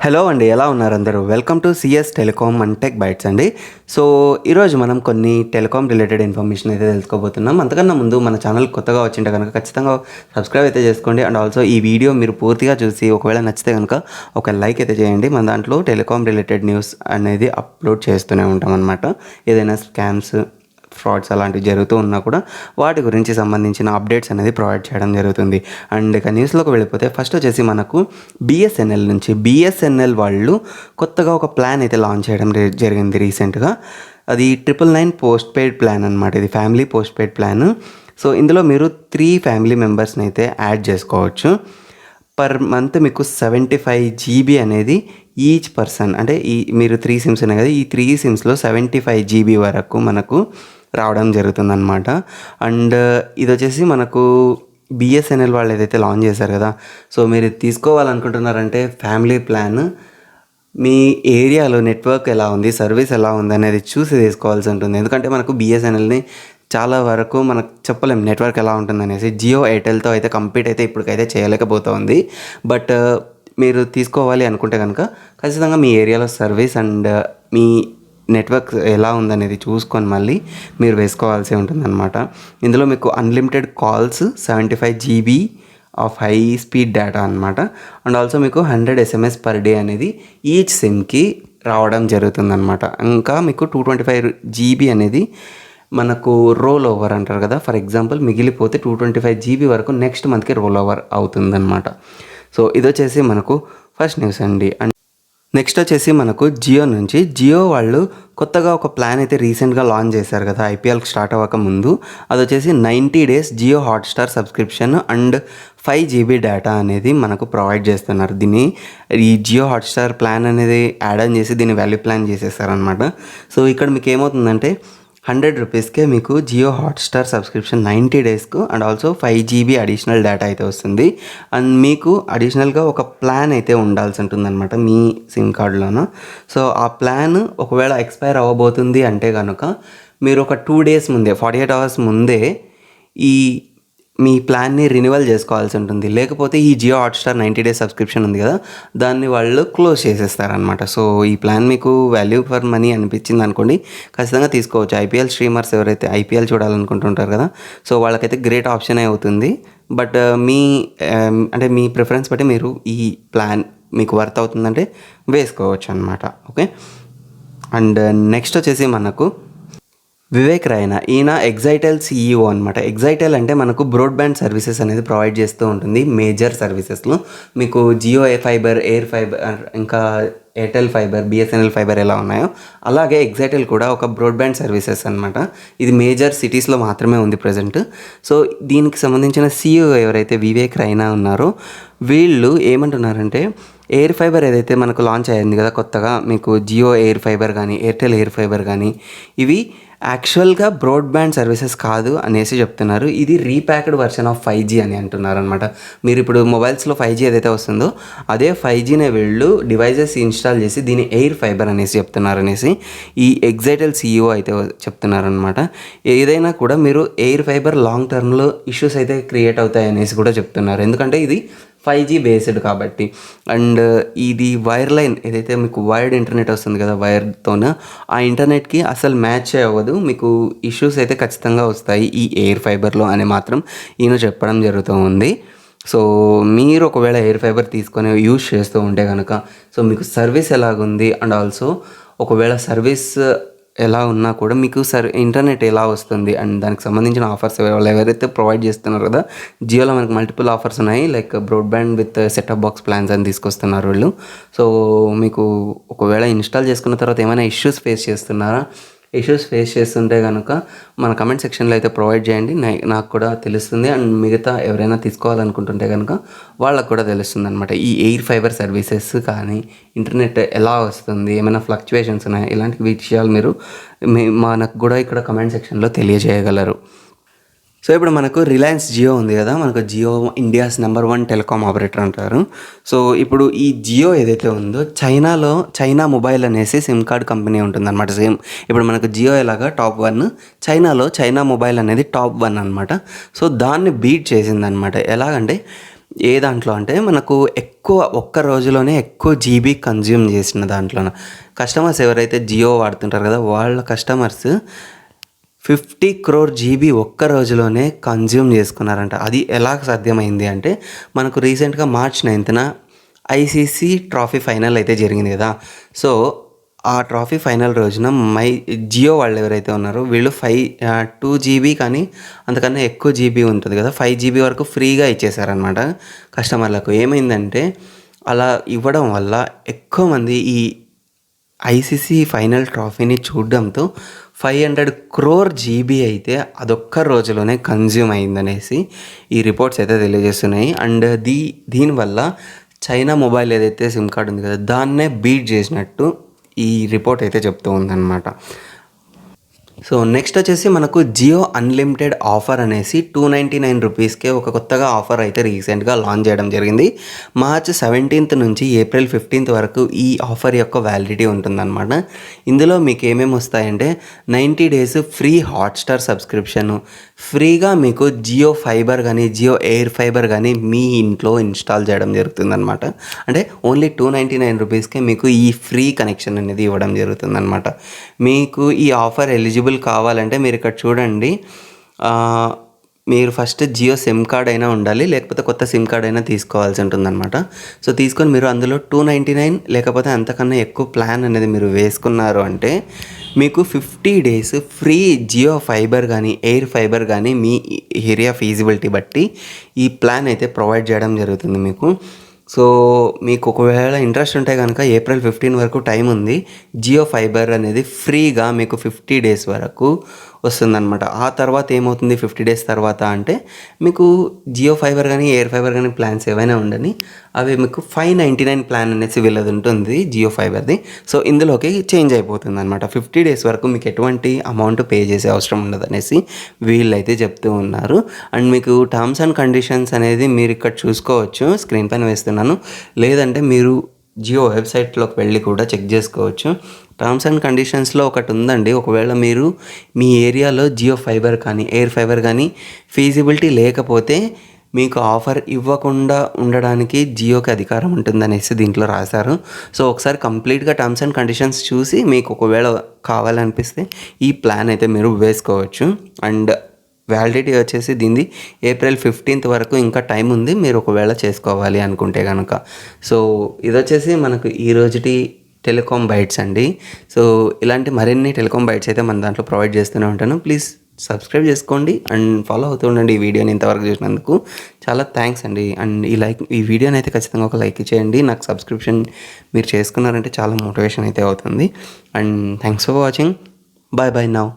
Hello అండి, ఎలా ఉన్నారు అందరూ? Welcome to CS telecom and tech bytes అండి. సో ఈరోజు మనం కొన్ని టెలికామ్ రిలేటెడ్ ఇన్ఫర్మేషన్ అయితే తెలుసుకోబోతున్నాం. అంతకన్నా ముందు మన ఛానల్ కొత్తగా వచ్చింటే కనుక ఖచ్చితంగా సబ్స్క్రైబ్ అయితే చేసుకోండి. అండ్ ఆల్సో ఈ వీడియో మీరు పూర్తిగా చూసి ఒకవేళ నచ్చితే కనుక ఒక లైక్ అయితే చేయండి. మన దాంట్లో టెలికామ్ రిలేటెడ్ న్యూస్ అనేది అప్లోడ్ చేస్తూనే ఉంటాం అనమాట. ఏదైనా స్కామ్స్, ఫ్రాడ్స్ అలాంటివి జరుగుతూ ఉన్నా కూడా వాటి గురించి సంబంధించిన అప్డేట్స్ అనేది ప్రొవైడ్ చేయడం జరుగుతుంది. అండ్ ఇక న్యూస్లోకి వెళ్ళిపోతే ఫస్ట్ వచ్చేసి మనకు బిఎస్ఎన్ఎల్ వాళ్ళు కొత్తగా ఒక ప్లాన్ అయితే లాంచ్ చేయడం జరిగింది రీసెంట్గా. అది 999 పోస్ట్ పెయిడ్ ప్లాన్ అనమాట. ఇది family post paid plan. So ఇందులో మీరు 3 ఫ్యామిలీ మెంబర్స్ని అయితే యాడ్ చేసుకోవచ్చు. పర్ మంత్ మీకు 75 GB అనేది ఈచ్ పర్సన్, అంటే మీరు 3 సిమ్స్ ఉన్నాయి కదా, ఈ 3 సిమ్స్లో 75 GB వరకు మనకు రావడం జరుగుతుందన్నమాట. అండ్ ఇది వచ్చేసి మనకు బిఎస్ఎన్ఎల్ వాళ్ళు ఏదైతే లాంచ్ చేశారు కదా, సో మీరు తీసుకోవాలనుకుంటున్నారంటే ఫ్యామిలీ ప్లాన్ మీ ఏరియాలో నెట్వర్క్ ఎలా ఉంది, సర్వీస్ ఎలా ఉంది అనేది చూసి తీసుకోవాల్సి ఉంటుంది. ఎందుకంటే మనకు బిఎస్ఎన్ఎల్ని చాలా వరకు మనకు చెప్పలేం నెట్వర్క్ ఎలా ఉంటుందనేసి. జియో, ఎయిర్టెల్తో అయితే కంపీట్ అయితే ఇప్పటికైతే చేయలేకపోతుంది. బట్ మీరు తీసుకోవాలి అనుకుంటే కనుక ఖచ్చితంగా మీ ఏరియాలో సర్వీస్ అండ్ మీ నెట్వర్క్ ఎలా ఉందనేది చూసుకొని మళ్ళీ మీరు వేసుకోవాల్సి ఉంటుందన్నమాట. ఇందులో మీకు unlimited calls, 75 GB of high speed data అనమాట. అండ్ ఆల్సో మీకు 100 SMS పర్ డే అనేది ఈచ్ సిమ్కి రావడం జరుగుతుందన్నమాట. ఇంకా మీకు 225 GB అనేది మనకు రోల్ ఓవర్ అంటారు కదా, ఫర్ ఎగ్జాంపుల్ మిగిలిపోతే 225 GB వరకు నెక్స్ట్ మంత్కి రోల్ ఓవర్ అవుతుందన్నమాట. సో ఇది వచ్చేసి మనకు ఫస్ట్ న్యూస్ అండి. అండ్ నెక్స్ట్ వచ్చేసి మనకు జియో వాళ్ళు కొత్తగా ఒక ప్లాన్ అయితే రీసెంట్గా లాంచ్ చేశారు కదా, ఐపీఎల్కి స్టార్ట్ అవ్వక ముందు. అది వచ్చేసి 90 days Jio Hotstar subscription and 5 GB data అనేది మనకు ప్రొవైడ్ చేస్తున్నారు. ఈ జియో హాట్స్టార్ ప్లాన్ అనేది యాడ్ ఆన్ చేసి దీన్ని వాల్యూ ప్లాన్ చేసేస్తారనమాట. సో ఇక్కడ మీకు ఏమవుతుందంటే 100 రూపీస్కే మీకు జియో హాట్స్టార్ సబ్స్క్రిప్షన్ 90 daysకు and also 5 GB additional data అయితే వస్తుంది. అండ్ మీకు అడిషనల్గా ఒక ప్లాన్ అయితే ఉండాల్సి ఉంటుందన్నమాట మీ సిమ్ కార్డులోన. సో ఆ ప్లాన్ ఒకవేళ ఎక్స్పైర్ అవ్వబోతుంది అంటే కనుక మీరు ఒక 2 days ముందే, 48 hours ముందే మీ ప్లాన్ని రెన్యువల్ చేసుకోవాల్సి ఉంటుంది. లేకపోతే ఈ జియో హాట్స్టార్ 90 days సబ్స్క్రిప్షన్ ఉంది కదా, దాన్ని వాళ్ళు క్లోజ్ చేసేస్తారనమాట. సో ఈ ప్లాన్ మీకు వాల్యూ ఫర్ మనీ అనిపించింది అనుకోండి, ఖచ్చితంగా తీసుకోవచ్చు. ఐపీఎల్ స్ట్రీమర్స్ ఎవరైతే ఐపీఎల్ చూడాలనుకుంటుంటారు కదా, సో వాళ్ళకైతే గ్రేట్ ఆప్షన్ అవుతుంది. బట్ అంటే మీ ప్రిఫరెన్స్ బట్టి మీరు ఈ ప్లాన్ మీకు వర్త్ అవుతుందంటే వేసుకోవచ్చు అనమాట. ఓకే. అండ్ నెక్స్ట్ వచ్చేసి మనకు వివేక్ రైనా, ఈయన ఎగ్జైటెల్ CEO అనమాట. ఎగ్జైటెల్ అంటే మనకు బ్రాడ్బ్యాండ్ సర్వీసెస్ అనేది ప్రొవైడ్ చేస్తూ ఉంటుంది. మేజర్ సర్వీసెస్లో మీకు జియో ఫైబర్, ఎయిర్ ఫైబర్, ఇంకా ఎయిర్టెల్ ఫైబర్, బిఎస్ఎన్ఎల్ ఫైబర్ ఎలా ఉన్నాయో అలాగే ఎగ్జైటెల్ కూడా ఒక బ్రాడ్బ్యాండ్ సర్వీసెస్ అనమాట. ఇది మేజర్ సిటీస్లో మాత్రమే ఉంది ప్రజెంట్. సో దీనికి సంబంధించిన CEO ఎవరైతే వివేక్ రైనా ఉన్నారో వీళ్ళు ఏమంటున్నారంటే, ఎయిర్ ఫైబర్ ఏదైతే మనకు లాంచ్ అయ్యింది కదా కొత్తగా, మీకు జియో ఎయిర్ ఫైబర్ కానీ ఎయిర్టెల్ ఎయిర్ ఫైబర్ కానీ, ఇవి యాక్చువల్గా బ్రాడ్బ్యాండ్ సర్వీసెస్ కాదు అనేసి చెప్తున్నారు. ఇది రీప్యాక్డ్ వర్షన్ ఆఫ్ 5G అని అంటున్నారు అనమాట. మీరు ఇప్పుడు మొబైల్స్లో 5G ఏదైతే వస్తుందో అదే 5Gనే వీళ్ళు డివైజెస్ ఇన్స్టాల్ చేసి దీన్ని ఎయిర్ ఫైబర్ అనేసి చెప్తున్నారు అనేసి ఈ ఎగ్జైటెల్ CEO అయితే చెప్తున్నారు అనమాట. ఏదైనా కూడా మీరు ఎయిర్ ఫైబర్ లాంగ్ టర్మ్లో ఇష్యూస్ అయితే క్రియేట్ అవుతాయి అనేసి కూడా చెప్తున్నారు. ఎందుకంటే ఇది 5G బేస్డ్ కాబట్టి. అండ్ ఇది వైర్ లైన్ ఏదైతే మీకు వైర్డ్ ఇంటర్నెట్ వస్తుంది కదా, వైర్తోన ఆ ఇంటర్నెట్కి అసలు మ్యాచ్ అవ్వదు, మీకు ఇష్యూస్ అయితే ఖచ్చితంగా వస్తాయి ఈ ఎయిర్ ఫైబర్లో అని మాత్రం ఈయన చెప్పడం జరుగుతూ ఉంది. సో మీరు ఒకవేళ ఎయిర్ ఫైబర్ తీసుకొని యూజ్ చేస్తూ ఉంటే కనుక సో మీకు సర్వీస్ ఎలాగుంది అండ్ ఆల్సో ఒకవేళ సర్వీస్ ఎలా ఉన్నా కూడా మీకు ఇంటర్నెట్ ఎలా వస్తుంది అండ్ దానికి సంబంధించిన ఆఫర్స్ వాళ్ళు ఎవరైతే ప్రొవైడ్ చేస్తున్నారు కదా, జియోలో మనకు మల్టిపుల్ ఆఫర్స్ ఉన్నాయి. Like broadband with setup box plans అని తీసుకొస్తున్నారు వీళ్ళు. సో మీకు ఒకవేళ ఇన్స్టాల్ చేసుకున్న తర్వాత ఏమైనా ఇష్యూస్ ఫేస్ చేస్తుంటే కనుక మన కమెంట్ సెక్షన్లో అయితే ప్రొవైడ్ చేయండి. నాకు కూడా తెలుస్తుంది అండ్ మిగతా ఎవరైనా తీసుకోవాలనుకుంటుంటే కనుక వాళ్ళకు కూడా తెలుస్తుంది అనమాట. ఈ ఎయిర్ ఫైబర్ సర్వీసెస్ కానీ ఇంటర్నెట్ ఎలా వస్తుంది, ఏమైనా ఫ్లక్చువేషన్స్ ఉన్నాయి, ఇలాంటి విషయాలు మీరు మనకు కూడా ఇక్కడ కమెంట్ సెక్షన్లో తెలియజేయగలరు. సో ఇప్పుడు మనకు రిలయన్స్ జియో ఉంది కదా, మనకు Jio India's number 1 telecom operator అంటారు. సో ఇప్పుడు ఈ జియో ఏదైతే ఉందో చైనా మొబైల్ అనేసి సిమ్ కార్డ్ కంపెనీ ఉంటుందన్నమాట. సేమ్ ఇప్పుడు మనకు జియో ఎలాగా టాప్ 1, చైనా మొబైల్ అనేది టాప్ 1 అనమాట. సో దాన్ని బీట్ చేసిందనమాట. ఎలాగంటే ఏ దాంట్లో అంటే మనకు ఎక్కువ ఒక్క రోజులోనే ఎక్కువ జీబీ కన్జ్యూమ్ చేసిన దాంట్లోన కస్టమర్స్ ఎవరైతే జియో వాడుతుంటారు కదా వాళ్ళ కస్టమర్స్ 50 crore జీబీ ఒక్క రోజులోనే కన్జ్యూమ్ చేసుకున్నారంట. అది ఎలా సాధ్యమైంది అంటే మనకు రీసెంట్గా March 9న ఐసీసీ ట్రాఫీ ఫైనల్ అయితే జరిగింది కదా. సో ఆ ట్రాఫీ ఫైనల్ రోజున జియో వాళ్ళు ఎవరైతే ఉన్నారో వీళ్ళు 2 జీబీ కానీ అంతకన్నా ఎక్కువ జీబీ ఉంటుంది కదా, 5 జీబీ వరకు ఫ్రీగా ఇచ్చేసారనమాట కస్టమర్లకు. ఏమైందంటే అలా ఇవ్వడం వల్ల ఎక్కువ మంది ఈ ఐసీసీ ఫైనల్ ట్రాఫీని చూడడంతో 500 crore జీబీ అయితే అదొక్క రోజులోనే కన్జ్యూమ్ అయిందనేసి ఈ రిపోర్ట్స్ అయితే తెలియజేస్తున్నాయి. అండ్ దీనివల్ల చైనా మొబైల్ ఏదైతే సిమ్ కార్డ్ ఉంది కదా దాన్నే బీట్ చేసినట్టు ఈ రిపోర్ట్ అయితే చెప్తూ ఉందన్నమాట. సో నెక్స్ట్ వచ్చేసి మనకు జియో అన్లిమిటెడ్ ఆఫర్ అనేసి 299 రూపీస్కే ఒక కొత్తగా ఆఫర్ అయితే రీసెంట్గా లాంచ్ చేయడం జరిగింది. March 17th నుంచి April 15th వరకు ఈ ఆఫర్ యొక్క వ్యాలిడిటీ ఉంటుందన్నమాట. ఇందులో మీకు ఏమేమి వస్తాయంటే 90 days ఫ్రీ హాట్స్టార్ సబ్స్క్రిప్షను, ఫ్రీగా మీకు జియో ఫైబర్ కానీ జియో ఎయిర్ ఫైబర్ కానీ మీ ఇంట్లో ఇన్స్టాల్ చేయడం జరుగుతుందన్నమాట. అంటే ఓన్లీ 299 రూపీస్కే మీకు ఈ ఫ్రీ కనెక్షన్ అనేది ఇవ్వడం జరుగుతుందన్నమాట. మీకు ఈ ఆఫర్ ఎలిజిబుల్ కావాలంటే మీరు ఇక్కడ చూడండి, మీరు ఫస్ట్ జియో సిమ్ కార్డ్ అయినా ఉండాలి, లేకపోతే కొత్త సిమ్ కార్డ్ అయినా తీసుకోవాల్సి ఉంటుందన్నమాట. సో తీసుకొని మీరు అందులో 299 లేకపోతే అంతకన్నా ఎక్కువ ప్లాన్ అనేది మీరు వేసుకున్నారు అంటే మీకు 50 days ఫ్రీ జియో ఫైబర్ కానీ ఎయిర్ ఫైబర్ కానీ మీ ఏరియా ఫీజిబిలిటీ బట్టి ఈ ప్లాన్ అయితే ప్రొవైడ్ చేయడం జరుగుతుంది మీకు. సో మీకు ఒకవేళ ఇంట్రెస్ట్ ఉంటే కనుక April 15 వరకు టైం ఉంది. జియో ఫైబర్ అనేది ఫ్రీగా మీకు 50 days వరకు వస్తుందన్నమాట. ఆ తర్వాత ఏమవుతుంది 50 days తర్వాత అంటే మీకు జియో ఫైబర్ కానీ ఎయిర్ ఫైబర్ కానీ ప్లాన్స్ ఏవైనా ఉండని అవి మీకు 599 ప్లాన్ అనేసి వీళ్ళది ఉంటుంది జియో ఫైబర్ది. సో ఇందులోకి చేంజ్ అయిపోతుంది అనమాట. 50 days వరకు మీకు ఎటువంటి అమౌంట్ పే చేసే అవసరం ఉండదు అనేసి వీళ్ళైతే చెప్తూ ఉన్నారు. అండ్ మీకు టర్మ్స్ అండ్ కండిషన్స్ అనేది మీరు ఇక్కడ చూసుకోవచ్చు, స్క్రీన్ పైన వేస్తున్నాను, లేదంటే మీరు జియో వెబ్సైట్లోకి వెళ్ళి కూడా చెక్ చేసుకోవచ్చు. టర్మ్స్ అండ్ కండిషన్స్లో ఒకటి ఉందండి, ఒకవేళ మీరు మీ ఏరియాలో జియో ఫైబర్ కానీ ఎయిర్ ఫైబర్ కానీ ఫీజిబిలిటీ లేకపోతే మీకు ఆఫర్ ఇవ్వకుండా ఉండడానికి జియోకి అధికారం ఉంటుందనేసి దీంట్లో రాశారు. సో ఒకసారి కంప్లీట్గా టర్మ్స్ అండ్ కండిషన్స్ చూసి మీకు ఒకవేళ కావాలనిపిస్తే ఈ ప్లాన్ అయితే మీరు వేసుకోవచ్చు. అండ్ వ్యాలిడిటీ వచ్చేసి దీనిది April 15th వరకు ఇంకా టైం ఉంది, మీరు ఒకవేళ చేసుకోవాలి అనుకుంటే కనుక. సో ఇది వచ్చేసి మనకు ఈ రోజుటి టెలికాం బైట్స్ అండి. సో ఇలాంటి మరిన్ని టెలికాం బైట్స్ అయితే మన దాంట్లో ప్రొవైడ్ చేస్తూనే ఉంటాను. ప్లీజ్ సబ్స్క్రైబ్ చేసుకోండి అండ్ ఫాలో అవుతూ ఉండండి. ఈ వీడియోని ఇంతవరకు చూసినందుకు చాలా థ్యాంక్స్ అండి. అండ్ ఈ వీడియోని అయితే ఖచ్చితంగా ఒక లైక్ చేయండి. నాకు సబ్స్క్రిప్షన్ మీరు చేసుకున్నారంటే చాలా మోటివేషన్ అయితే అవుతుంది. And thanks for watching. Bye now.